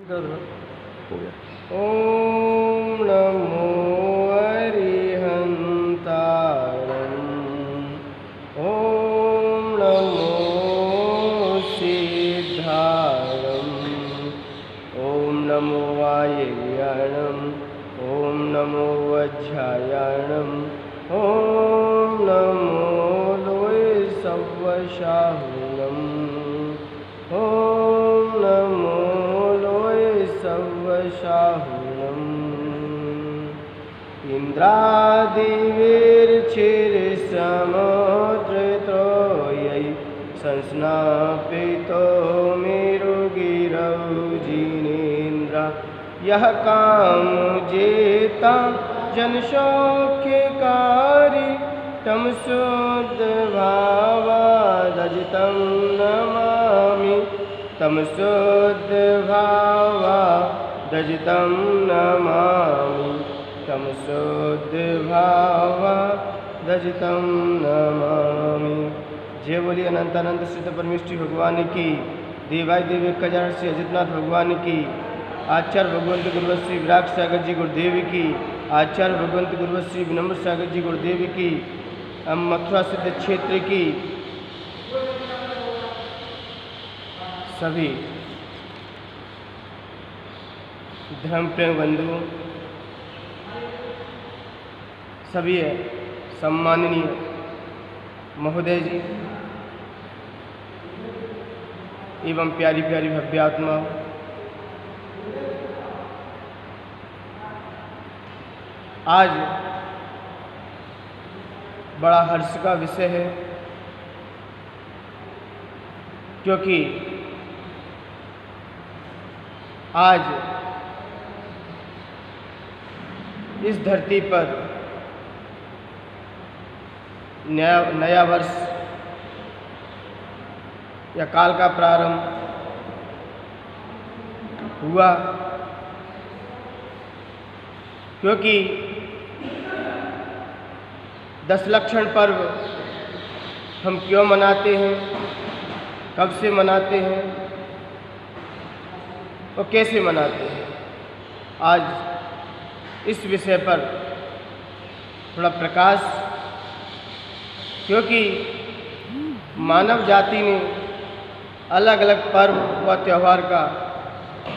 हो गया। ओम नमो अरिहंतारं। ओम नमो सिद्धारं। ओम नमो वायव्याणं। ओम नमो वज्रायणं। ओम नमो लोय सव्वशाहुनं। ओम नमो लोय सव्वशाहुनम्। इन्द्रादिवीर्चिरसमुद्रत्रयै संस्नापितो मेरुगिरौ जिनेन्द्र। यः कामजेता जनसौख्यकारी तं शुद्धभावादजितं नमामि। तं शुद्धभावादजितं नमामि। तं शुद्धभावादजितं नमामि। जय बोलिए अनंतानंद सिद्ध परमेश्वरी भगवान की, देवाय देव 1000 से अजितनाथ भगवान की, आचार्य भगवंत गुरुवत श्री विराट सागर जी गुरुदेव की, आचार्य भगवंत गुरुवत श्री विनम्र सागर जी गुरुदेव की, मथुरा सिद्ध क्षेत्र की सभी धर्म प्रेम बंधु, सभी सम्माननीय महोदय जी एवं प्यारी प्यारी भव्य आत्मा, आज बड़ा हर्ष का विषय है, क्योंकि आज इस धरती पर नया वर्ष या काल का प्रारंभ हुआ, क्योंकि 10 लक्षण पर्व हम क्यों मनाते हैं, कब से मनाते हैं और कैसे मनाते हैं, आज इस विषय पर थोड़ा प्रकाश, क्योंकि मानव जाति ने अलग अलग पर्व व त्यौहार का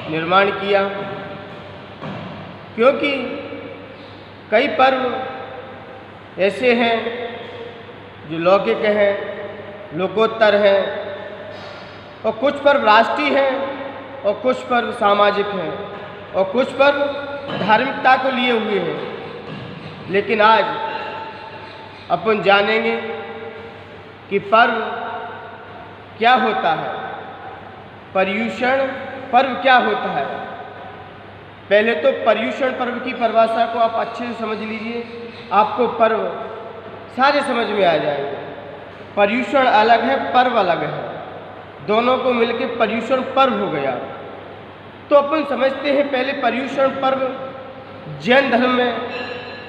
निर्माण किया, क्योंकि कई पर्व ऐसे हैं जो लौकिक हैं, लोकोत्तर हैं, और कुछ पर्व राष्ट्रीय हैं और कुछ पर्व सामाजिक हैं और कुछ पर्व धार्मिकता को लिए हुए हैं। लेकिन आज अपन जानेंगे कि पर्व क्या होता है, पर्युषण पर्व क्या होता है। पहले तो पर्युषण पर्व की परिभाषा को आप अच्छे से समझ लीजिए, आपको पर्व सारे समझ में आ जाएंगे। पर्युषण अलग है, पर्व अलग है, दोनों को मिलकर पर्युषण पर्व हो गया। तो अपन समझते हैं पहले पर्युषण पर्व जैन धर्म में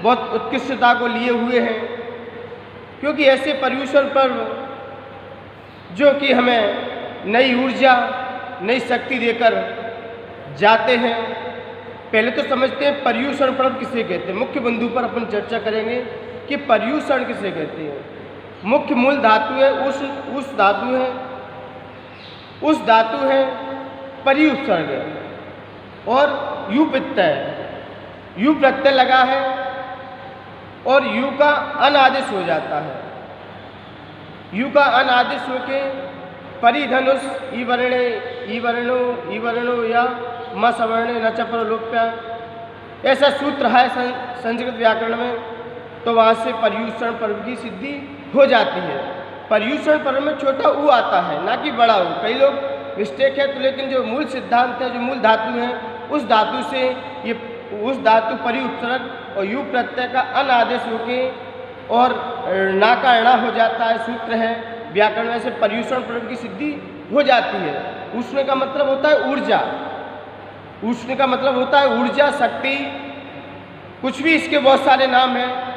बहुत उत्कृष्टता को लिए हुए हैं, क्योंकि ऐसे पर्युषण पर्व जो कि हमें नई ऊर्जा नई शक्ति देकर जाते हैं। पहले तो समझते हैं पर्युषण पर्व किसे कहते हैं। मुख्य बिंदु पर अपन चर्चा करेंगे कि पर्युषण किसे कहते हैं। मुख्य मूल धातु है उस धातु है, उस धातु है पर्युत्सर्ग और यू प्रत्यय, यू प्रत्यय लगा है और यू का अनादेश हो जाता है। यू का अनादेश होके परिधनुष ईवर्णो या म सवर्णे न च परलोप्या, ऐसा सूत्र है संस्कृत व्याकरण में। तो वहाँ से पर्युषण पर्व की सिद्धि हो जाती है। पर्युषण पर्व में छोटा ऊ आता है, ना कि बड़ा ऊ। कई लोग मिस्टेक है, तो लेकिन जो मूल सिद्धांत है, जो मूल धातु है, उस धातु से ये उस धातु पर्युत्सर्ग और यू प्रत्यय का अनादेश होके और ना का णा हो जाता है, सूत्र है व्याकरण में। से पर्युषण पर्व की सिद्धि हो जाती है। उष्ण का मतलब होता है ऊर्जा, उष्ण का मतलब होता है ऊर्जा, शक्ति, कुछ भी इसके बहुत सारे नाम हैं।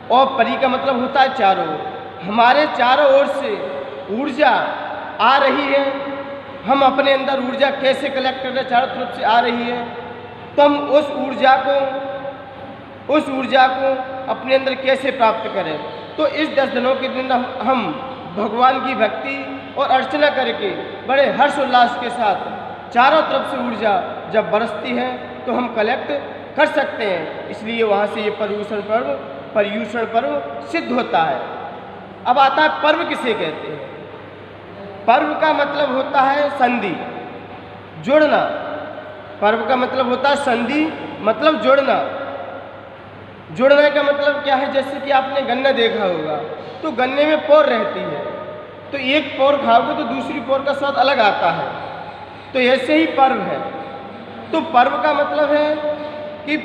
और परि का मतलब होता है चारों। हमारे चारों ओर से ऊर्जा आ रही है हम अपने अंदर ऊर्जा कैसे कलेक्ट कर रहे हैं, चारों तरफ से आ रही है, तो हम उस ऊर्जा को अपने अंदर कैसे प्राप्त करें। तो इस 10 दिनों के दिन हम भगवान की भक्ति और अर्चना करके बड़े हर्ष उल्लास के साथ चारों तरफ से ऊर्जा जब बरसती है तो हम कलेक्ट कर सकते हैं। इसलिए वहाँ से ये पर्यूषण पर्व सिद्ध होता है। अब आता है पर्व किसे कहते हैं। पर्व का मतलब होता है संधि, जोड़ना। पर्व का मतलब होता है संधि, मतलब जोड़ना। जोड़ने का मतलब क्या है, जैसे कि आपने गन्ना देखा होगा तो गन्ने में पोर रहती है, तो एक पोर खाओगे तो दूसरी पोर का स्वाद अलग आता है। तो ऐसे ही पर्व है। तो पर्व का मतलब है कि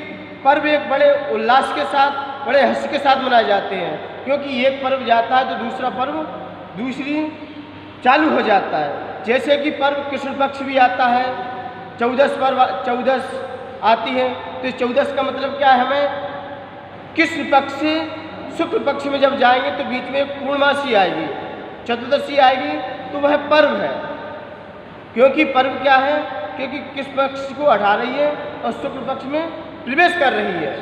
पर्व एक बड़े उल्लास के साथ, बड़े हर्ष के साथ मनाए जाते हैं, क्योंकि एक पर्व जाता है तो दूसरा पर्व दूसरी चालू हो जाता है। जैसे कि पर्व कृष्ण पक्ष भी आता है, 14 आती है, तो 14 का मतलब क्या है, हमें कृष्ण पक्ष से शुक्ल पक्ष में जब जाएंगे तो बीच में पूर्णमासी आएगी, चतुर्दशी आएगी, तो वह पर्व है। क्योंकि पर्व क्या है, क्योंकि कृष्ण पक्ष को हटा रही है और शुक्ल पक्ष में प्रवेश कर रही है।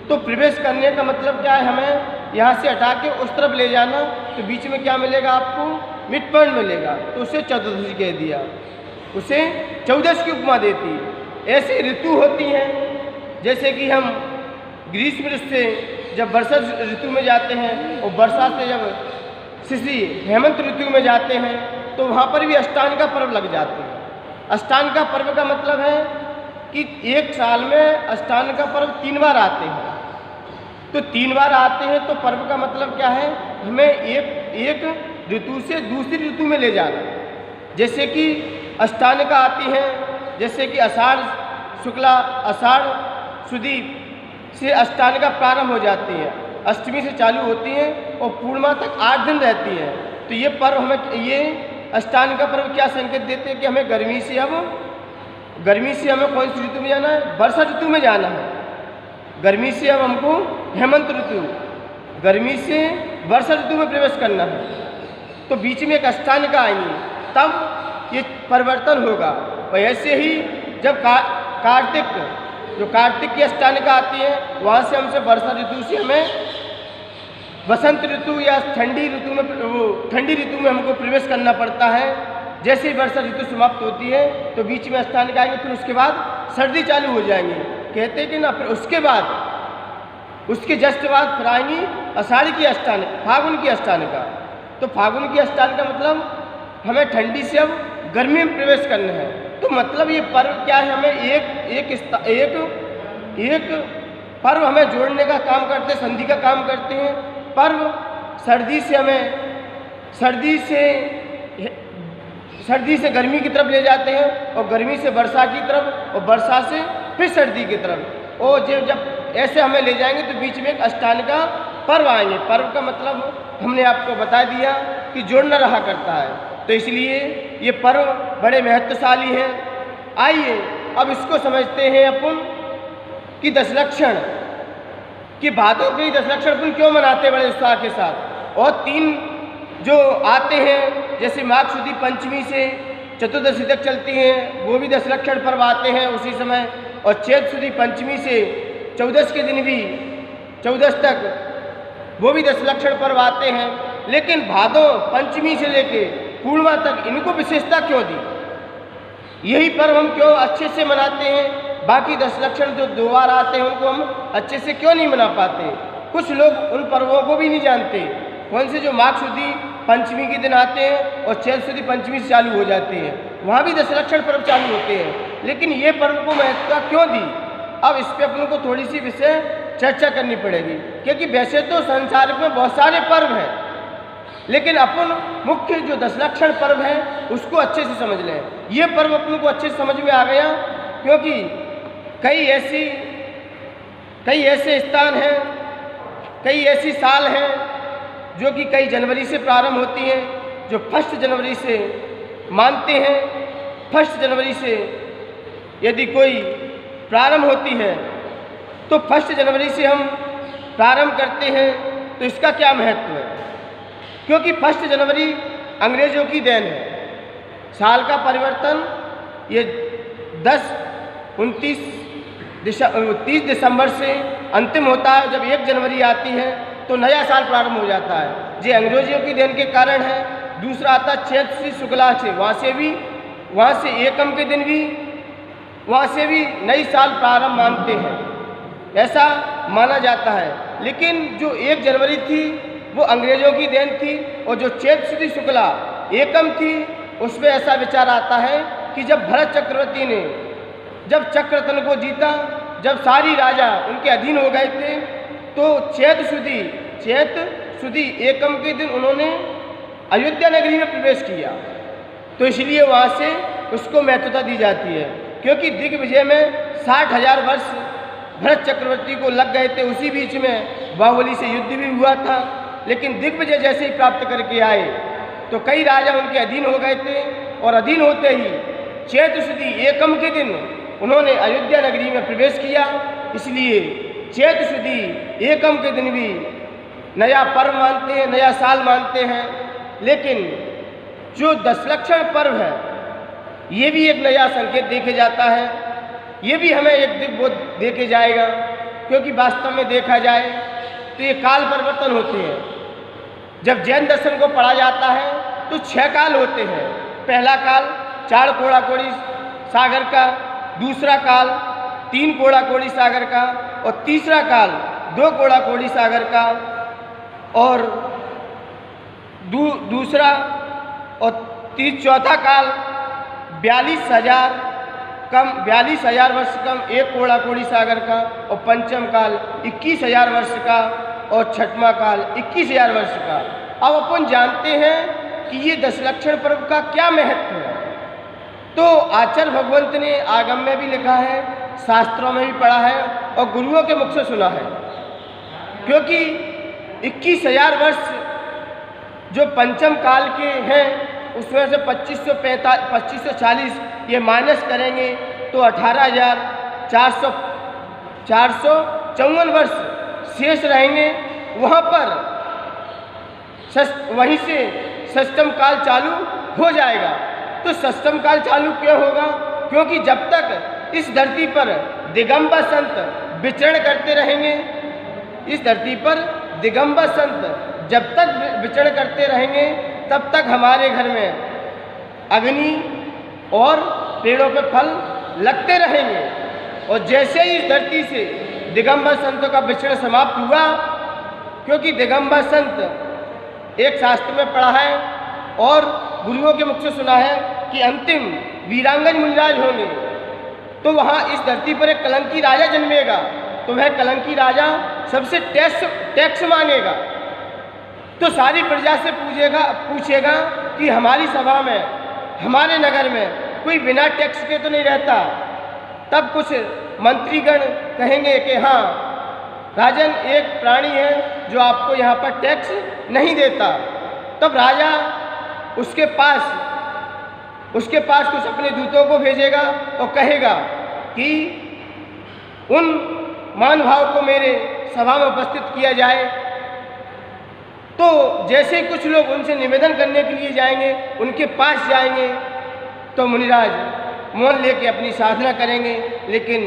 तो प्रवेश करने का मतलब क्या है, हमें यहाँ से हटा के उस तरफ ले जाना, तो बीच में क्या मिलेगा आपको, मिड पॉइंट मिलेगा, तो उसे चतुर्दशी कह दिया, उसे 14 की उपमा देती है। ऐसी ऋतु होती हैं, जैसे कि हम ग्रीष्म ऋतु से जब वर्षा ऋतु में जाते हैं और वर्षा से जब शिशि हेमंत ऋतु में जाते हैं तो वहाँ पर भी अष्टांग का पर्व लग जाते हैं। अष्टांग का पर्व का मतलब है कि एक साल में अष्टांग का पर्व 3 बार आते हैं। तो 3 बार आते हैं तो पर्व का मतलब क्या है, हमें एक ऋतु से दूसरी ऋतु में ले जाना। जैसे कि अष्टांग का आती हैं, जैसे कि आषाढ़ शुक्ला, आषाढ़ शुदी से अष्टांग का प्रारंभ हो जाती है, अष्टमी से चालू होती है और पूर्णिमा तक 8 दिन रहती है। तो ये पर्व हमें, ये अष्टांग का पर्व क्या संकेत देते हैं कि हमें गर्मी से हमें कौन सी ऋतु में जाना है, वर्षा ऋतु में जाना है। गर्मी से अब हमको हेमंत ऋतु, गर्मी से वर्षा ऋतु में प्रवेश करना है। तो बीच में एक अष्टांग का आएंगे, तब ये परिवर्तन होगा। और ऐसे ही जब कार्तिक की अष्टांगिका आती है, वहाँ से हमसे वर्षा ऋतु से हमें वसंत ऋतु या ठंडी ऋतु में हमको प्रवेश करना पड़ता है। जैसे ही वर्षा ऋतु समाप्त होती है तो बीच में अष्टांगिका आएंगे, फिर उसके बाद सर्दी चालू हो जाएंगी, कहते हैं कि ना। फिर उसके जस्ट बाद फिर आएंगी आषाढ़ की अष्टांगिका, फागुन की अष्टांगिका। तो फागुन की अष्टांगिका मतलब हमें ठंडी से अब गर्मी में प्रवेश करना है। तो मतलब ये पर्व क्या है, हमें एक पर्व हमें जोड़ने का काम करते हैं, संधि का काम करते हैं। पर्व सर्दी से गर्मी की तरफ ले जाते हैं और गर्मी से वर्षा की तरफ और वर्षा से फिर सर्दी की तरफ। और जब ऐसे हमें ले जाएंगे तो बीच में एक अष्टांगिका पर्व आएंगे। पर्व का मतलब हमने आपको बता दिया कि जोड़ना रहा करता है, तो इसलिए ये पर्व बड़े महत्वशाली हैं। आइए अब इसको समझते हैं अपन कि दशलक्षण कि भादों के 10 लक्षण अपन क्यों मनाते बड़े उत्साह के साथ। और 3 जो आते हैं, जैसे माघ शुदी पंचमी से चतुर्दशी तक चलती हैं, वो भी 10 लक्षण पर्व आते हैं उसी समय। और चैत शुदी पंचमी से 14 के दिन भी 14 तक वो भी 10 लक्षण पर्व आते हैं। लेकिन भादों पंचमी से लेके पूर्णिमा तक इनको विशेषता क्यों दी, यही पर्व हम क्यों अच्छे से मनाते हैं। बाकी 10 लक्षण जो 2 बार आते हैं उनको हम अच्छे से क्यों नहीं मना पाते। कुछ लोग उन पर्वों को भी नहीं जानते, कौन से जो माघ शुदी पंचमी के दिन आते हैं और चैत शुदी पंचमी से चालू हो जाते हैं, वहाँ भी 10 लक्षण पर्व चालू होते हैं। लेकिन ये पर्व को महत्वता क्यों दी, अब इस पर अपन को थोड़ी सी विषय चर्चा करनी पड़ेगी। क्योंकि वैसे तो संसार में बहुत सारे पर्व हैं, लेकिन अपन मुख्य जो 10 लक्षण पर्व है उसको अच्छे से समझ लें। ये पर्व अपन को अच्छे से समझ में आ गया, क्योंकि कई ऐसे स्थान हैं, कई ऐसी साल हैं जो कि कई जनवरी से प्रारंभ होती हैं, जो 1 जनवरी से मानते हैं। 1 जनवरी से यदि कोई प्रारंभ होती है तो 1 जनवरी से हम प्रारंभ करते हैं। तो इसका क्या महत्व है, क्योंकि 1 जनवरी अंग्रेज़ों की देन है। साल का परिवर्तन ये 30 दिसंबर से अंतिम होता है। जब 1 जनवरी आती है तो नया साल प्रारंभ हो जाता है। ये अंग्रेजियों की देन के कारण है। दूसरा आता है चैत्र शुक्ला से, वहाँ से एकम के दिन भी वहाँ से भी नई साल प्रारंभ मानते हैं, ऐसा माना जाता है। लेकिन जो 1 जनवरी थी वो अंग्रेजों की देन थी, और जो चैत्र शुक्ला एकम थी उसमें ऐसा विचार आता है कि जब भरत चक्रवर्ती ने जब चक्ररत्न को जीता, जब सारी राजा उनके अधीन हो गए थे, तो चैत्र शुदी एकम के दिन उन्होंने अयोध्या नगरी में प्रवेश किया। तो इसलिए वहाँ से उसको महत्वता दी जाती है, क्योंकि दिग्विजय में 60,000 वर्ष भरत चक्रवर्ती को लग गए थे। उसी बीच में बाहुबली से युद्ध भी हुआ था, लेकिन दिग्विजय जैसे ही प्राप्त करके आए तो कई राजा उनके अधीन हो गए थे, और अधीन होते ही चैत्र शुदी एकम के दिन उन्होंने अयोध्या नगरी में प्रवेश किया। इसलिए चैत्र शुदी एकम के दिन भी नया पर्व मानते हैं, नया साल मानते हैं। लेकिन जो दशलक्षण पर्व है ये भी एक नया संकेत देखे जाता है। ये भी हमें एक दिग्बोध देखे जाएगा, क्योंकि वास्तव में देखा जाए तो ये काल परिवर्तन होते हैं। जब जैन दर्शन को पढ़ा जाता है तो 6 काल होते हैं। पहला काल 4 कोड़ा कोड़ी सागर का, दूसरा काल 3 कोड़ा कोड़ी सागर का, और तीसरा काल 2 कोड़ा कोड़ी सागर का, और दूसरा और चौथा काल 42,000 वर्ष कम 1 कोड़ा कोड़ी सागर का, और पंचम काल 21,000 वर्ष का, और छठवां काल 21,000 वर्ष का। अब अपन जानते हैं कि ये दशलक्षण पर्व का क्या महत्व है। तो आचार्य भगवंत ने आगम में भी लिखा है, शास्त्रों में भी पढ़ा है, और गुरुओं के मुख से सुना है। क्योंकि 21,000 वर्ष जो पंचम काल के हैं उसमें से 2540 ये माइनस करेंगे तो 18,454 वर्ष शेष रहेंगे। वहाँ पर वहीं से षष्टम काल चालू हो जाएगा। तो षष्टम काल चालू क्यों होगा? क्योंकि जब तक इस धरती पर दिगंबर संत विचरण करते रहेंगे, इस धरती पर दिगंबर संत जब तक विचरण करते रहेंगे तब तक हमारे घर में अग्नि और पेड़ों पे फल लगते रहेंगे। और जैसे ही इस धरती से दिगंबर संतों का विचरण समाप्त हुआ, क्योंकि दिगंबर संत एक शास्त्र में पढ़ा है और गुरुओं के मुख से सुना है कि अंतिम वीरांगन मुनिराज होंगे, तो वहाँ इस धरती पर एक कलंकी राजा जन्मेगा। तो वह कलंकी राजा सबसे टैक्स मांगेगा। तो सारी प्रजा से पूछेगा कि हमारी सभा में, हमारे नगर में कोई बिना टैक्स के तो नहीं रहता। तब कुछ मंत्रीगण कहेंगे कि हाँ राजन, एक प्राणी है जो आपको यहाँ पर टैक्स नहीं देता। तब राजा उसके पास कुछ अपने दूतों को भेजेगा और कहेगा कि उन महानुभाव को मेरे सभा में उपस्थित किया जाए। तो जैसे ही कुछ लोग उनसे निवेदन करने के लिए जाएंगे, उनके पास जाएंगे, तो मुनिराज मौन लेके अपनी साधना करेंगे। लेकिन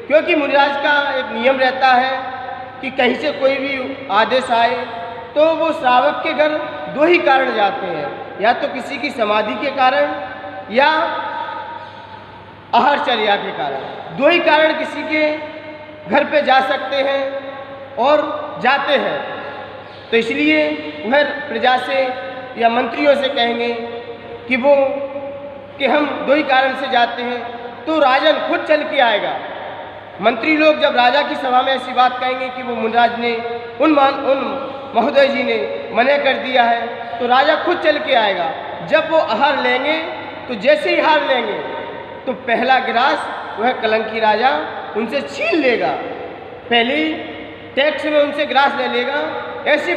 क्योंकि मुनिराज का एक नियम रहता है कि कहीं से कोई भी आदेश आए तो वो श्रावक के घर 2 ही कारण जाते हैं, या तो किसी की समाधि के कारण या आहारचर्या के कारण। 2 ही कारण किसी के घर पे जा सकते हैं और जाते हैं। तो इसलिए वह प्रजा से या मंत्रियों से कहेंगे कि हम 2 ही कारण से जाते हैं। तो राजन खुद चल के आएगा। मंत्री लोग जब राजा की सभा में ऐसी बात कहेंगे कि वो मुनिराज ने उन महोदय जी ने मना कर दिया है, तो राजा खुद चल के आएगा। जब वो आहार लेंगे तो जैसे ही आहार लेंगे तो पहला गिलास वह कलंकी राजा उनसे छीन लेगा। पहले टैक्स में उनसे गिलास ले लेगा। ऐसी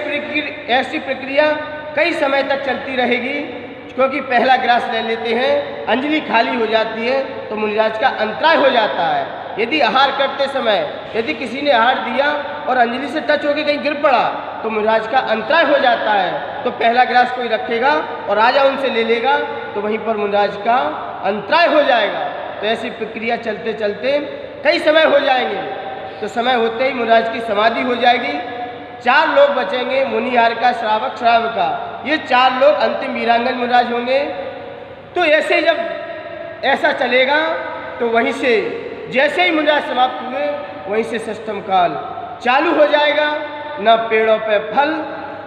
प्रक्रिया कई समय तक चलती रहेगी, क्योंकि पहला गिलास ले लेते हैं, अंजलि खाली हो जाती है तो मुनिराज का अंतराय हो जाता है। यदि आहार करते समय यदि किसी ने आहार दिया और अंजलि से टच होकर कहीं गिर पड़ा तो मुनिराज का अंतराय हो जाता है। तो पहला गिलास कोई रखेगा और राजा उनसे ले लेगा। तो वहीं पर मुनिराज का अंतराय हो जाएगा। तो ऐसी प्रक्रिया चलते चलते कई समय हो जाएंगे। तो समय होते ही मुनिराज की समाधि हो जाएगी। 4 लोग बचेंगे, मुनिहार का, श्रावक, श्राविका, ये 4 लोग अंतिम वीरांगन मुनिराज होंगे। तो ऐसे जब ऐसा चलेगा तो वहीं से जैसे ही मुनिराज समाप्त हुए वहीं से षष्ठम काल चालू हो जाएगा। न पेड़ों पे फल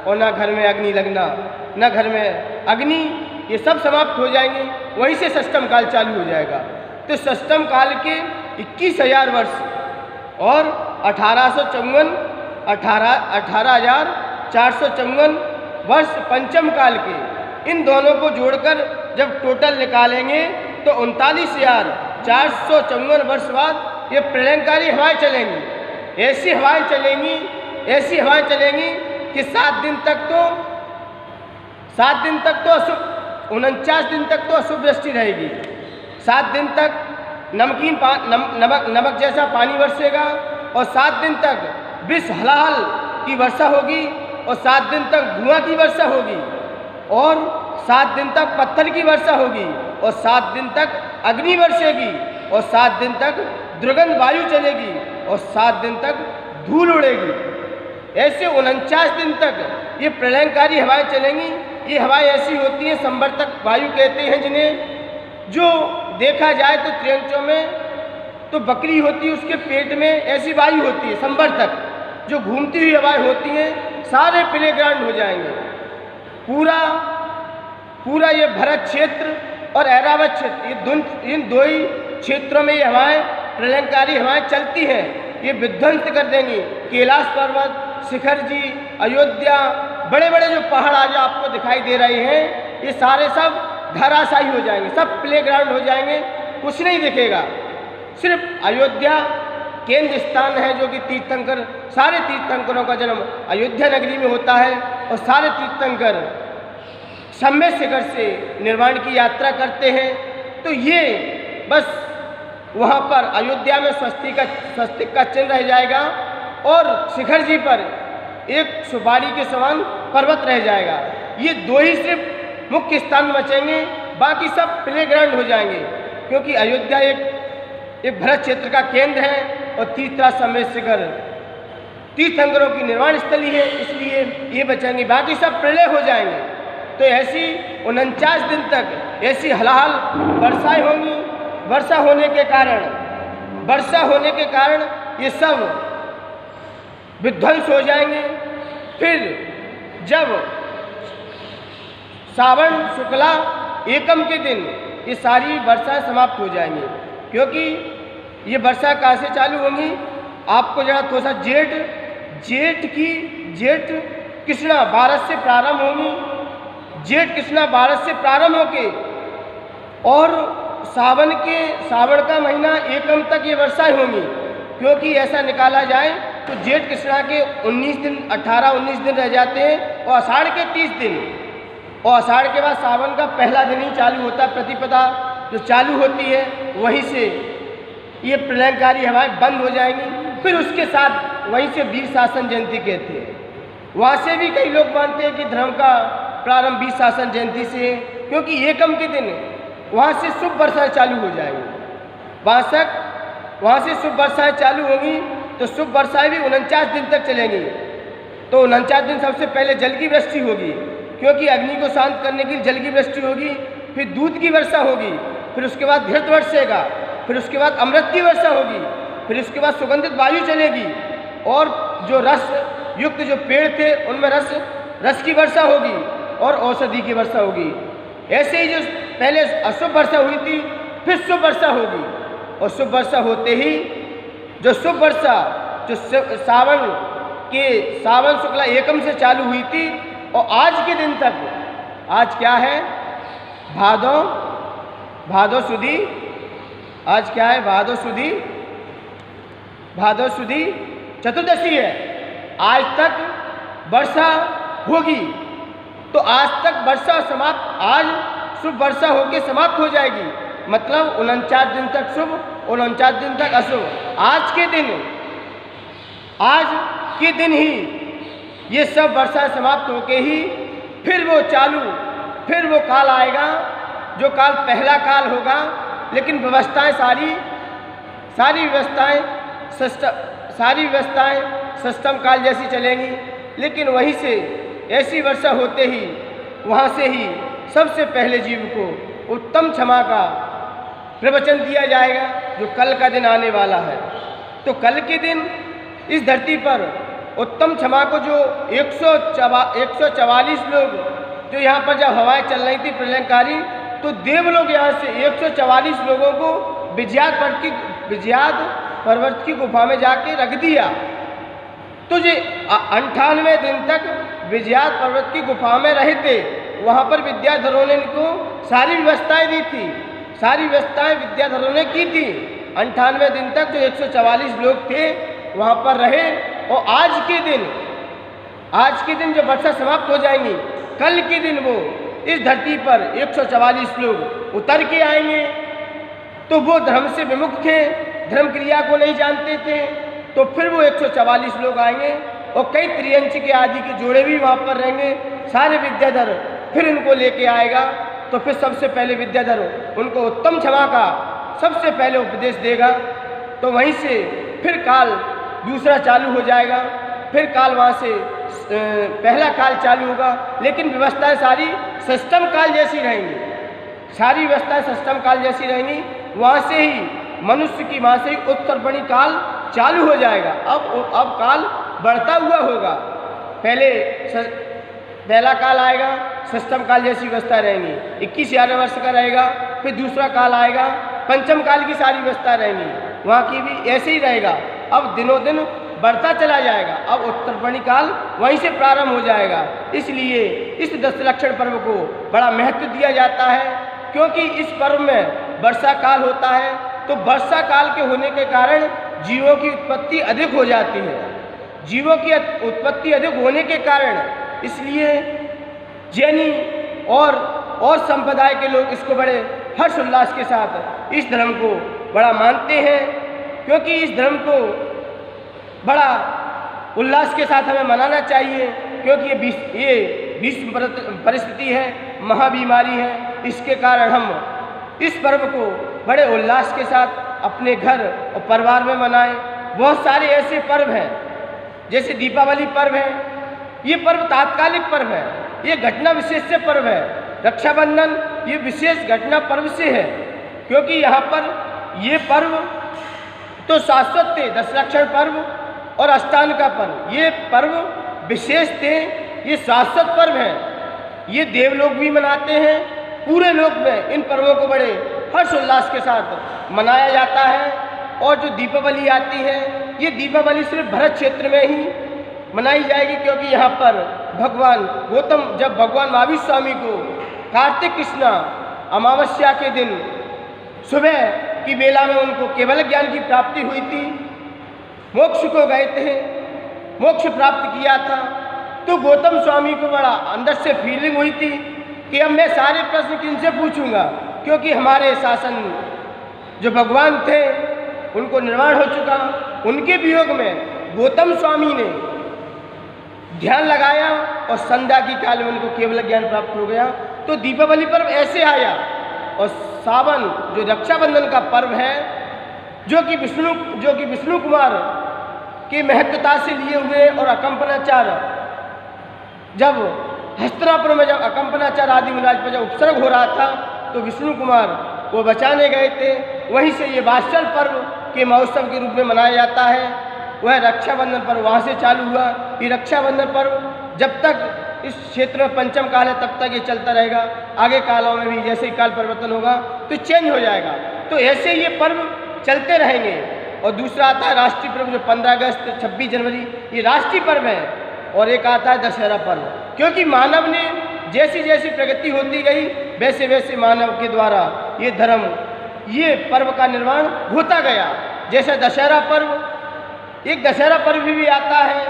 और न घर में अग्नि लगना, न घर में अग्नि, ये सब समाप्त हो जाएंगे। वहीं से षष्ठम काल चालू हो जाएगा। तो षष्ठम काल के 21,000 वर्ष और 18,454 वर्ष पंचम काल के, इन दोनों को जोड़कर जब टोटल निकालेंगे तो 39,454 वर्ष बाद ये प्रलयंकारी हवाएं चलेंगी। ऐसी हवाएं चलेंगी कि 7 दिन तक तो अशुभ, 49 दिन तक तो अशुभ वृष्टि रहेगी। 7 दिन तक नमक जैसा पानी बरसेगा और 7 दिन तक विष हलाहल की वर्षा होगी और 7 दिन तक धुआं की वर्षा होगी और 7 दिन तक पत्थर की वर्षा होगी और 7 दिन तक अग्नि बरसेगी और 7 दिन तक दुर्गंध वायु चलेगी और 7 दिन तक धूल उड़ेगी। ऐसे 49 दिन तक ये प्रलयंकारी हवाएं चलेंगी। ये हवाएं ऐसी होती हैं, संवर्तक वायु कहते हैं जिन्हें, जो देखा जाए तो त्रियंचों में तो बकरी होती है, उसके पेट में ऐसी वायु होती है संवर्तक, जो घूमती हुई हवाएं होती हैं। सारे प्लेग्राउंड हो जाएंगे। पूरा ये भरत क्षेत्र और ऐरावत क्षेत्र, इन 2 ही क्षेत्रों में ये हवाएं, प्रलयंकारी हवाएं चलती हैं। ये विध्वंस कर देंगी। कैलाश पर्वत, शिखर जी, अयोध्या, बड़े बड़े जो पहाड़ आज आपको दिखाई दे रहे हैं, ये सारे सब धराशायी हो जाएंगे, सब प्लेग्राउंड हो जाएंगे, कुछ नहीं दिखेगा। सिर्फ अयोध्या केंद्र स्थान है, जो कि तीर्थंकर, सारे तीर्थंकरों का जन्म अयोध्या नगरी में होता है और सारे तीर्थंकर सम्य शिखर से निर्वाण की यात्रा करते हैं। तो ये बस वहाँ पर अयोध्या में स्वस्तिक का चिन्ह रह जाएगा और शिखर जी पर एक सुपारी के समान पर्वत रह जाएगा। ये 2 ही सिर्फ मुख्य स्थान बचेंगे, बाकी सब प्लेग्राउंड हो जाएंगे, क्योंकि अयोध्या एक भरत क्षेत्र का केंद्र है और तीसरा सम्य शिखर तीर्थंकरों की निर्वाण स्थली है, इसलिए ये बचेंगे, बाकी सब प्रलय हो जाएंगे। तो ऐसी 49 दिन तक ऐसी हलाहल वर्षाएं होंगी। वर्षा होने के कारण ये सब विध्वंस हो जाएंगे। फिर जब सावन शुक्ला एकम के दिन ये सारी वर्षाएं समाप्त हो जाएंगी, क्योंकि ये वर्षा कहाँ से चालू होंगी, आपको जरा थोड़ा सा जेठ कृष्णा 12 से प्रारंभ होंगी। जेठ कृष्णा 12 से प्रारंभ होके और सावन का महीना एकम तक ये वर्षाएं होंगी, क्योंकि ऐसा निकाला जाए तो जेठ कृष्णा के 18-19 दिन रह जाते हैं और आषाढ़ के 30 दिन, और आषाढ़ के बाद सावन का पहला दिन ही चालू होता है। प्रतिपदा जो चालू होती है वहीं से ये प्रलयंकारी हवाएं बंद हो जाएंगी। फिर उसके साथ वहीं से वीर शासन जयंती कहते हैं। वहाँ से भी कई लोग मानते हैं कि धर्म का प्रारंभ वीर शासन जयंती से है, क्योंकि एकम के दिन वहाँ से शुभ वर्षाएं चालू हो जाएंगी। वहाँ से शुभ वर्षाएं चालू होंगी तो शुभ वर्षाएं भी 49 दिन तक चलेंगी। तो 49 दिन सबसे पहले जल की वृष्टि होगी, क्योंकि अग्नि को शांत करने के लिए जल की वृष्टि होगी। फिर दूध की वर्षा होगी, फिर उसके बाद घृत वर्षेगा, फिर उसके बाद अमृत की वर्षा होगी, फिर उसके बाद सुगंधित वायु चलेगी और जो रस युक्त जो पेड़ थे उनमें रस की वर्षा होगी और औषधि की वर्षा होगी। ऐसे ही जो पहले अशुभ वर्षा हुई थी फिर शुभ वर्षा होगी, और शुभ वर्षा होते ही जो शुभ वर्षा जो सावन शुक्ला एकम से चालू हुई थी और आज के दिन तक, आज क्या है, भादो सुदी, आज क्या है, भादो सुदी चतुर्दशी है। आज तक वर्षा होगी, तो आज तक वर्षा समाप्त, आज शुभ वर्षा होकर समाप्त हो जाएगी। मतलब 49 दिन तक शुभ, 49 दिन तक अशुभ। आज के दिन ही ये सब वर्षा समाप्त होके ही फिर वो काल आएगा जो काल पहला काल होगा, लेकिन व्यवस्थाएं सारी व्यवस्थाएं सिस्टम काल जैसी चलेंगी। लेकिन वहीं से ऐसी वर्षा होते ही वहाँ से ही सबसे पहले जीव को उत्तम क्षमा का प्रवचन दिया जाएगा, जो कल का दिन आने वाला है। तो कल के दिन इस धरती पर उत्तम क्षमा को जो 144 लोग, जो यहाँ पर जब हवाएं चल रही थी प्रलयंकारी, तो देवलोग यहाँ से 144 लोगों को विजयाद पर्वत की गुफा में जाके रख दिया। तो ये 98 दिन तक विजयाद पर्वत की गुफा में रहे थे। वहाँ पर विद्याधरों ने इनको सारी व्यवस्थाएं दी थी, सारी व्यवस्थाएं विद्याधरों ने की थी। 98 दिन तक जो 144 लोग थे वहाँ पर रहे। और आज के दिन जब वर्षा समाप्त हो जाएंगी, कल के दिन वो इस धरती पर 144 लोग उतर के आएंगे। तो वो धर्म से विमुख थे, धर्म क्रिया को नहीं जानते थे, तो फिर वो 144 लोग आएंगे और कई त्रियंच के आदि के जोड़े भी वहाँ पर रहेंगे। सारे विद्याधर फिर इनको लेके आएगा। तो फिर सबसे पहले विद्याधर उनको उत्तम क्षमा का सबसे पहले उपदेश देगा। तो वहीं से फिर काल दूसरा चालू हो जाएगा, फिर काल वहाँ से पहला काल चालू होगा। लेकिन व्यवस्थाएं सारी सिस्टम काल जैसी रहेंगी, सारी व्यवस्थाएं सिस्टम काल जैसी रहेंगी। वहाँ से ही मनुष्य की वहाँ से ही उत्तरपणी काल चालू हो जाएगा। अब काल बढ़ता हुआ होगा। पहला काल आएगा, सिस्टम काल जैसी व्यवस्था रहेंगी, 21,000 वर्ष का रहेगा। फिर दूसरा काल आएगा, पंचम काल की सारी व्यवस्था रहेंगी, वहाँ की भी ऐसे ही रहेगा। अब दिनों दिन बढ़ता चला जाएगा। अब उत्तरपणी काल वहीं से प्रारंभ हो जाएगा। इसलिए इस दशलक्षण पर्व को बड़ा महत्व दिया जाता है, क्योंकि इस पर्व में वर्षा काल होता है। तो वर्षा काल के होने के कारण जीवों की उत्पत्ति अधिक हो जाती है। जीवों की उत्पत्ति अधिक होने के कारण इसलिए जैनी और संप्रदाय के लोग इसको बड़े हर्ष उल्लास के साथ इस धर्म को बड़ा मानते हैं, क्योंकि इस धर्म को बड़ा उल्लास के साथ हमें मनाना चाहिए। क्योंकि ये विश्व परिस्थिति है, महाबीमारी है, इसके कारण हम इस पर्व को बड़े उल्लास के साथ अपने घर और परिवार में मनाएं। बहुत सारे ऐसे पर्व हैं, जैसे दीपावली पर्व है, ये पर्व तात्कालिक पर्व है, ये घटना विशेष से पर्व है। रक्षाबंधन ये विशेष घटना पर्व से है, क्योंकि यहाँ पर ये पर्व तो शाश्वत थे, दशलक्षण पर्व और अष्टांग का पर्व, ये पर्व विशेष थे, ये शाश्वत पर्व हैं। ये देवलोग भी मनाते हैं, पूरे लोक में इन पर्वों को बड़े हर्ष उल्लास के साथ मनाया जाता है। और जो दीपावली आती है, ये दीपावली सिर्फ भरत क्षेत्र में ही मनाई जाएगी, क्योंकि यहाँ पर जब भगवान महावीर स्वामी को कार्तिक कृष्ण अमावस्या के दिन सुबह की बेला में उनको केवल ज्ञान की प्राप्ति हुई थी, मोक्ष को गए थे, मोक्ष प्राप्त किया था। तो गौतम स्वामी को बड़ा अंदर से फीलिंग हुई थी कि अब मैं सारे प्रश्न किनसे पूछूंगा, क्योंकि हमारे शासन जो भगवान थे उनको निर्वाण हो चुका। उनके वियोग में गौतम स्वामी ने ध्यान लगाया और संध्या की काल में उनको केवल ज्ञान प्राप्त हो गया। तो दीपावली पर्व ऐसे आया। और सावन जो रक्षाबंधन का पर्व है, जो कि विष्णु कुमार की महत्वता से लिए हुए, और अकंपनाचार्य जब हस्तिनापुर में जब अकंपनाचार्य आदि महाराज पर जब उपसर्ग हो रहा था, तो विष्णु कुमार वो बचाने गए थे। वहीं से ये वात्सल पर्व के महोत्सव के रूप में मनाया जाता है। वह रक्षाबंधन पर्व वहाँ से चालू हुआ। ये रक्षाबंधन पर्व जब तक इस क्षेत्र में पंचम काल है तब तक ये चलता रहेगा। आगे कालों में भी जैसे ही काल परिवर्तन होगा तो चेंज हो जाएगा। तो ऐसे ये पर्व चलते रहेंगे। और दूसरा आता है राष्ट्रीय पर्व, जो 15 अगस्त 26 जनवरी ये राष्ट्रीय पर्व है। और एक आता है दशहरा पर्व, क्योंकि मानव ने जैसी जैसी प्रगति होती गई वैसे वैसे मानव के द्वारा ये धर्म, ये पर्व का निर्माण होता गया। जैसे दशहरा पर्व, एक दशहरा पर्व भी आता है,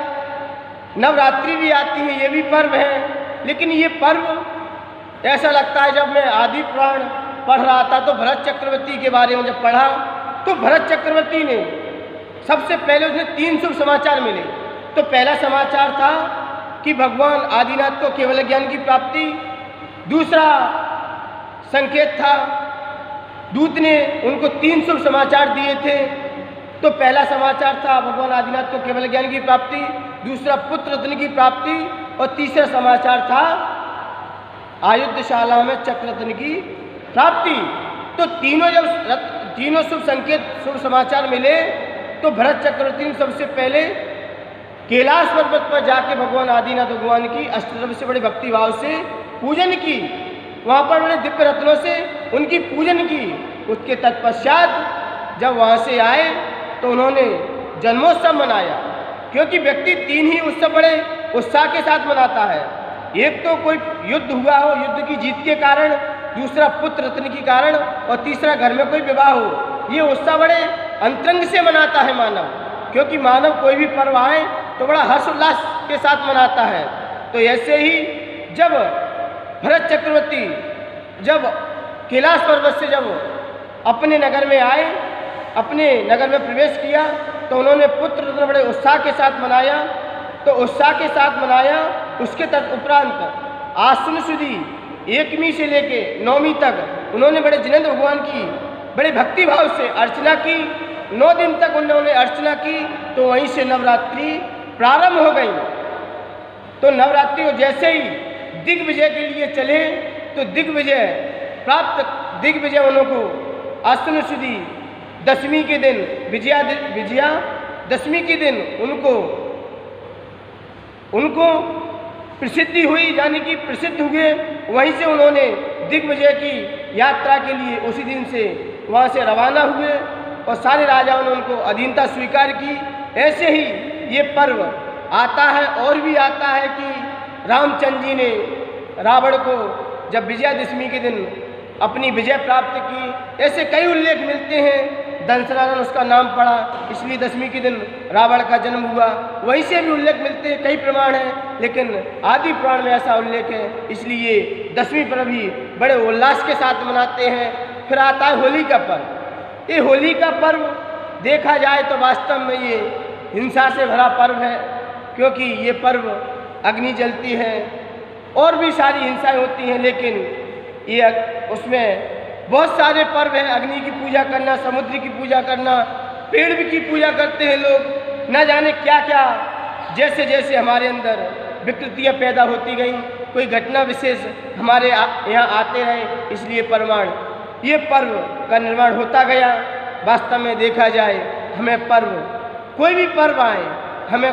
नवरात्रि भी आती है, ये भी पर्व है। लेकिन ये पर्व ऐसा लगता है, जब मैं आदि पुराण पढ़ रहा था तो भरत चक्रवर्ती के बारे में जब पढ़ा, तो भरत चक्रवर्ती ने सबसे पहले उसने 3 शुभ समाचार मिले। तो पहला समाचार था कि भगवान आदिनाथ को केवल ज्ञान की प्राप्ति। दूसरा संकेत था। दूत ने उनको 3 शुभ समाचार दिए थे। तो पहला समाचार था भगवान आदिनाथ को केवल ज्ञान की प्राप्ति, दूसरा पुत्र रत्न की प्राप्ति और तीसरा समाचार था आयुध्यशाला में चक्र रत्न की प्राप्ति। तो तीनों शुभ संकेत, शुभ समाचार मिले तो भरत चक्रवर्ती ने सबसे पहले कैलाश पर्वत पर जाके भगवान आदिनाथ भगवान की अष्टद्रव्य से बड़े भक्ति भाव से पूजन की, वहाँ पर बड़े दिव्य रत्नों से उनकी पूजन की। उसके तत्पश्चात जब वहाँ से आए तो उन्होंने जन्मोत्सव मनाया, क्योंकि व्यक्ति 3 ही उत्सव बड़े उत्साह के साथ मनाता है। एक तो कोई युद्ध हुआ हो, युद्ध की जीत के कारण, दूसरा पुत्र रत्न के कारण और तीसरा घर में कोई विवाह हो। ये उत्सव बड़े अंतरंग से मनाता है मानव, क्योंकि मानव कोई भी पर्व आए तो बड़ा हर्षोल्लास के साथ मनाता है। तो ऐसे ही जब भरत चक्रवर्ती जब कैलाश पर्वत से जब अपने नगर में आए, अपने नगर में प्रवेश किया, तो उन्होंने पुत्र रत्न बड़े उत्साह के साथ मनाया। तो उत्साह के साथ मनाया। उसके तदुपरांत आश्विन सुदी 1वीं से लेके 9वीं तक उन्होंने बड़े जिनेंद्र भगवान की बड़े भक्ति भाव से अर्चना की। 9 दिन तक उन्होंने अर्चना की। तो वहीं से नवरात्रि प्रारंभ हो गई। तो नवरात्रि को जैसे ही दिग्विजय के लिए चले तो दिग्विजय उनको आश्विन सुदी 10वीं के दिन विजया दशमी के दिन उनको प्रसिद्धि हुई, यानी कि प्रसिद्ध हुए। वहीं से उन्होंने दिग्विजय की यात्रा के लिए उसी दिन से वहाँ से रवाना हुए और सारे राजाओं ने उनको अधीनता स्वीकार की। ऐसे ही ये पर्व आता है। और भी आता है कि रामचंद्र जी ने रावण को जब विजयादशमी के दिन अपनी विजय प्राप्त की। ऐसे कई उल्लेख मिलते हैं। दंसराजन उसका नाम पड़ा, इसलिए 10वीं के दिन रावण का जन्म हुआ। वहीं से भी उल्लेख मिलते हैं, कई प्रमाण हैं, लेकिन आदि पुराण में ऐसा उल्लेख है, इसलिए 10वीं पर्व भी बड़े उल्लास के साथ मनाते हैं। फिर आता है होली का पर्व। ये होली का पर्व देखा जाए तो वास्तव में ये हिंसा से भरा पर्व है, क्योंकि ये पर्व अग्नि जलती है और भी सारी हिंसाएं होती हैं, लेकिन ये उसमें बहुत सारे पर्व हैं। अग्नि की पूजा करना, समुद्र की पूजा करना, पेड़ की पूजा करते हैं लोग, न जाने क्या क्या। जैसे जैसे हमारे अंदर विकृतियाँ पैदा होती गई, कोई घटना विशेष हमारे यहाँ आते रहे, इसलिए ये पर्व का निर्माण होता गया। वास्तव में देखा जाए, हमें पर्व, कोई भी पर्व आए, हमें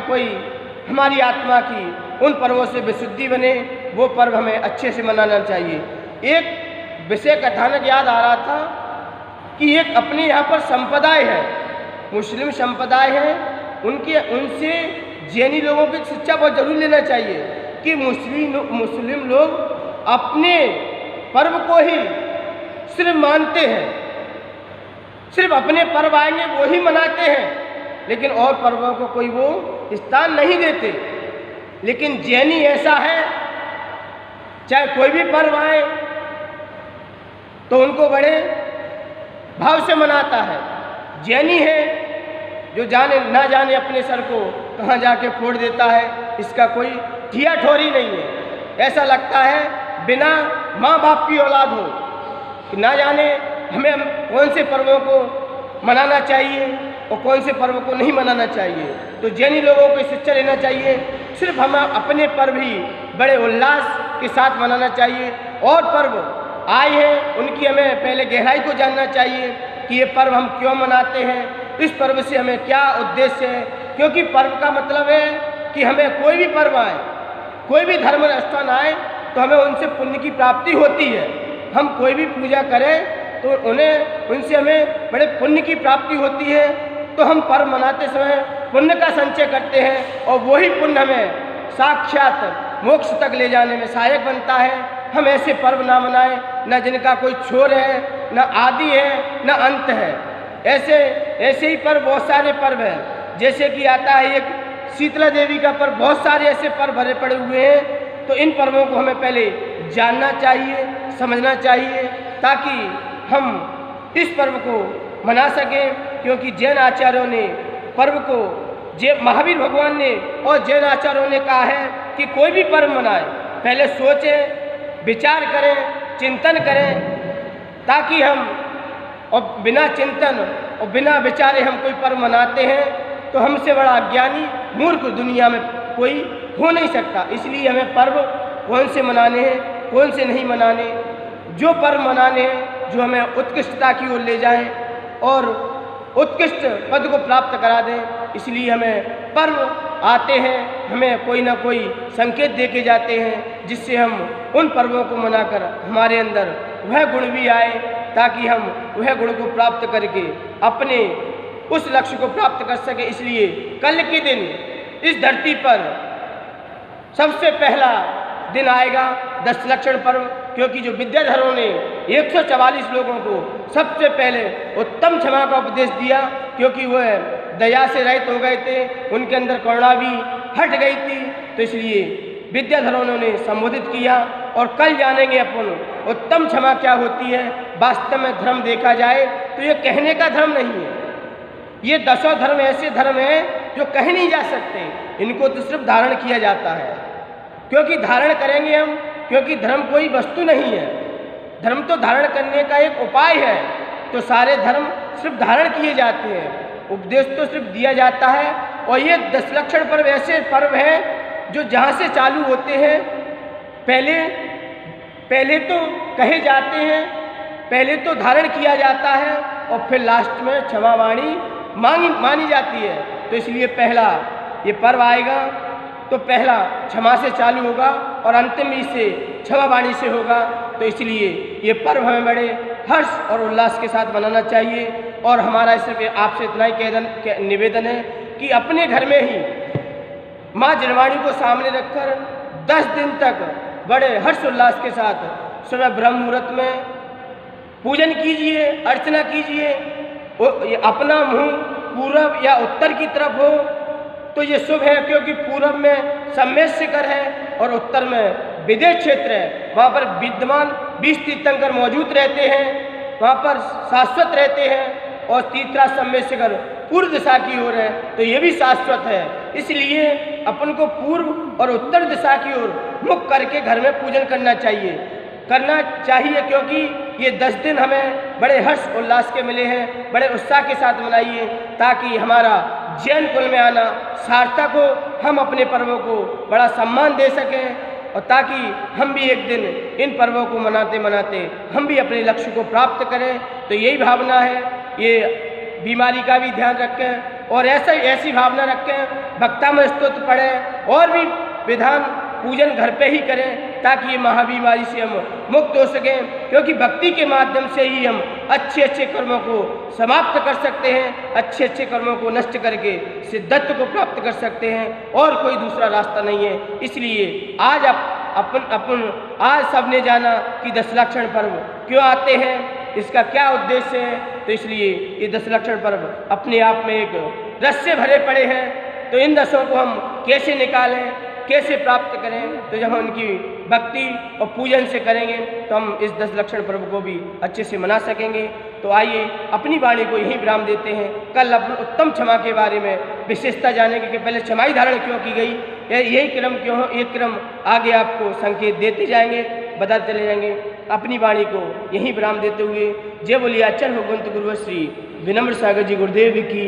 हमारी आत्मा की उन पर्वों से विशुद्धि बने, वो पर्व हमें अच्छे से मनाना चाहिए। एक विषय कथानक याद आ रहा था कि एक अपने यहाँ पर संप्रदाय है, मुस्लिम संप्रदाय है, उनसे जैनी लोगों की शिक्षा बहुत जरूर लेना चाहिए कि मुस्लिम लोग अपने पर्व को ही सिर्फ मानते हैं, सिर्फ अपने पर्व आएंगे वो ही मनाते हैं, लेकिन और पर्वों को कोई वो स्थान नहीं देते। लेकिन जैनी ऐसा है, चाहे कोई भी पर्व आए तो उनको बड़े भाव से मनाता है। जैनी है जो ना जाने अपने सर को कहाँ जाके फोड़ देता है, इसका कोई ठिया ठोरी नहीं है। ऐसा लगता है बिना माँ बाप की औलाद हो कि ना जाने हमें कौन से पर्वों को मनाना चाहिए और कौन से पर्व को नहीं मनाना चाहिए। तो जैनी लोगों को शिक्षा लेना चाहिए, सिर्फ हम अपने पर्व ही बड़े उल्लास के साथ मनाना चाहिए। और पर्व आए हैं उनकी हमें पहले गहराई को जानना चाहिए कि ये पर्व हम क्यों मनाते हैं, इस पर्व से हमें क्या उद्देश्य है। क्योंकि पर्व का मतलब है कि हमें कोई भी पर्व आए, कोई भी धर्म स्थान आए तो हमें उनसे पुण्य की प्राप्ति होती है। हम कोई भी पूजा करें तो उनसे हमें बड़े पुण्य की प्राप्ति होती है। तो हम पर्व मनाते समय पुण्य का संचय करते हैं और वही पुण्य हमें साक्षात मोक्ष तक ले जाने में सहायक बनता है। हम ऐसे पर्व ना मनाएं न जिनका कोई छोर है, न आदि है, न अंत है। ऐसे ही पर्व, बहुत सारे पर्व हैं। जैसे कि आता है एक शीतला देवी का पर्व, बहुत सारे ऐसे पर्व भरे पड़े हुए हैं। तो इन पर्वों को हमें पहले जानना चाहिए, समझना चाहिए, ताकि हम इस पर्व को मना सकें। क्योंकि जैन आचार्यों ने पर्व को, महावीर भगवान ने और जैन आचार्यों ने कहा है कि कोई भी पर्व मनाएं, पहले सोचें, विचार करें, चिंतन करें, ताकि हम और बिना चिंतन और बिना विचारे हम कोई पर्व मनाते हैं तो हमसे बड़ा अज्ञानी मूर्ख दुनिया में कोई हो नहीं सकता। इसलिए हमें पर्व कौन से मनाने हैं, कौन से नहीं मनाने, जो पर्व मनाने हैं जो हमें उत्कृष्टता की ओर ले जाएं और उत्कृष्ट पद को प्राप्त करा दें। इसलिए हमें पर्व आते हैं, हमें कोई ना कोई संकेत दे के जाते हैं जिससे हम उन पर्वों को मनाकर हमारे अंदर वह गुण भी आए ताकि हम वह गुण को प्राप्त करके अपने उस लक्ष्य को प्राप्त कर सके। इसलिए कल के दिन इस धरती पर सबसे पहला दिन आएगा दशलक्षण पर्व, क्योंकि जो विद्याधरों ने 144 लोगों को सबसे पहले उत्तम क्षमा का उपदेश दिया, क्योंकि वह दया से रहित हो गए थे, उनके अंदर करुणा भी हट गई थी, तो इसलिए विद्याधरों ने संबोधित किया। और कल जानेंगे अपन उत्तम क्षमा क्या होती है। वास्तव में धर्म देखा जाए तो ये कहने का धर्म नहीं है, ये 10 धर्म ऐसे धर्म हैं जो कहे नहीं जा सकते, इनको तो सिर्फ धारण किया जाता है। क्योंकि धारण करेंगे हम, क्योंकि धर्म कोई वस्तु नहीं है, धर्म तो धारण करने का एक उपाय है। तो सारे धर्म सिर्फ धारण किए जाते हैं, उपदेश तो सिर्फ दिया जाता है। और ये दशलक्षण पर्व ऐसे पर्व हैं जो जहाँ से चालू होते हैं, पहले तो कहे जाते हैं, पहले तो धारण किया जाता है और फिर लास्ट में क्षमावाणी मानी जाती है। तो इसलिए पहला ये पर्व आएगा तो पहला क्षमा से चालू होगा और अंतिम इसे क्षमावाणी से होगा। तो इसलिए ये पर्व हमें बड़े हर्ष और उल्लास के साथ मनाना चाहिए। और हमारा सिर्फ आपसे इतना ही निवेदन है कि अपने घर में ही माँ जिनवाणी को सामने रखकर 10 दिन तक बड़े हर्ष उल्लास के साथ सुबह ब्रह्म मुहूर्त में पूजन कीजिए, अर्चना कीजिए। अपना मुँह पूरब या उत्तर की तरफ हो तो ये शुभ है, क्योंकि पूरब में सम्मेद शिखर है और उत्तर में विदेश क्षेत्र है, वहाँ पर विद्यमान 20 तीर्थंकर मौजूद रहते हैं, वहाँ पर शाश्वत रहते हैं। और तीसरा सम्मेद शिखर पूर्व दिशा की ओर है, तो ये भी शाश्वत है। इसलिए अपन को पूर्व और उत्तर दिशा की ओर मुख करके घर में पूजन करना चाहिए, क्योंकि ये 10 दिन हमें बड़े हर्ष उल्लास के मिले हैं। बड़े उत्साह के साथ मनाइए ताकि हमारा जैन कुल में आना सार्थक हो, हम अपने पर्वों को बड़ा सम्मान दे सकें और ताकि हम भी एक दिन इन पर्वों को मनाते मनाते हम भी अपने लक्ष्य को प्राप्त करें। तो यही भावना है, ये बीमारी का भी ध्यान रखें और ऐसी भावना रखें, भक्तामय स्तोत्र पढ़ें और भी विधान पूजन घर पे ही करें ताकि ये महाबीमारी से हम मुक्त हो सकें। क्योंकि भक्ति के माध्यम से ही हम अच्छे कर्मों को समाप्त कर सकते हैं, अच्छे कर्मों को नष्ट करके सिद्धत्व को प्राप्त कर सकते हैं, और कोई दूसरा रास्ता नहीं है। इसलिए आज आज सबने जाना कि दशलक्षण पर्व क्यों आते हैं, इसका क्या उद्देश्य है। तो इसलिए ये दशलक्षण पर्व अपने आप में एक रस से भरे पड़े हैं। तो इन रसों को हम कैसे निकालें, कैसे प्राप्त करें, तो जब हम उनकी भक्ति और पूजन से करेंगे तो हम इस दशलक्षण पर्व को भी अच्छे से मना सकेंगे। तो आइए अपनी वाणी को यही विराम देते हैं। कल अपन उत्तम क्षमा के बारे में विशेषता जानेंगे कि पहले क्षमाई धारण क्यों की गई, यही क्रम क्यों हो, एक क्रम आगे आपको संकेत देते जाएंगे, बताते चले जाएंगे। अपनी वाणी को यही विराम देते हुए जय बोलिए आचार्य भगवंत गुरु श्री विनम्र सागर जी गुरुदेव की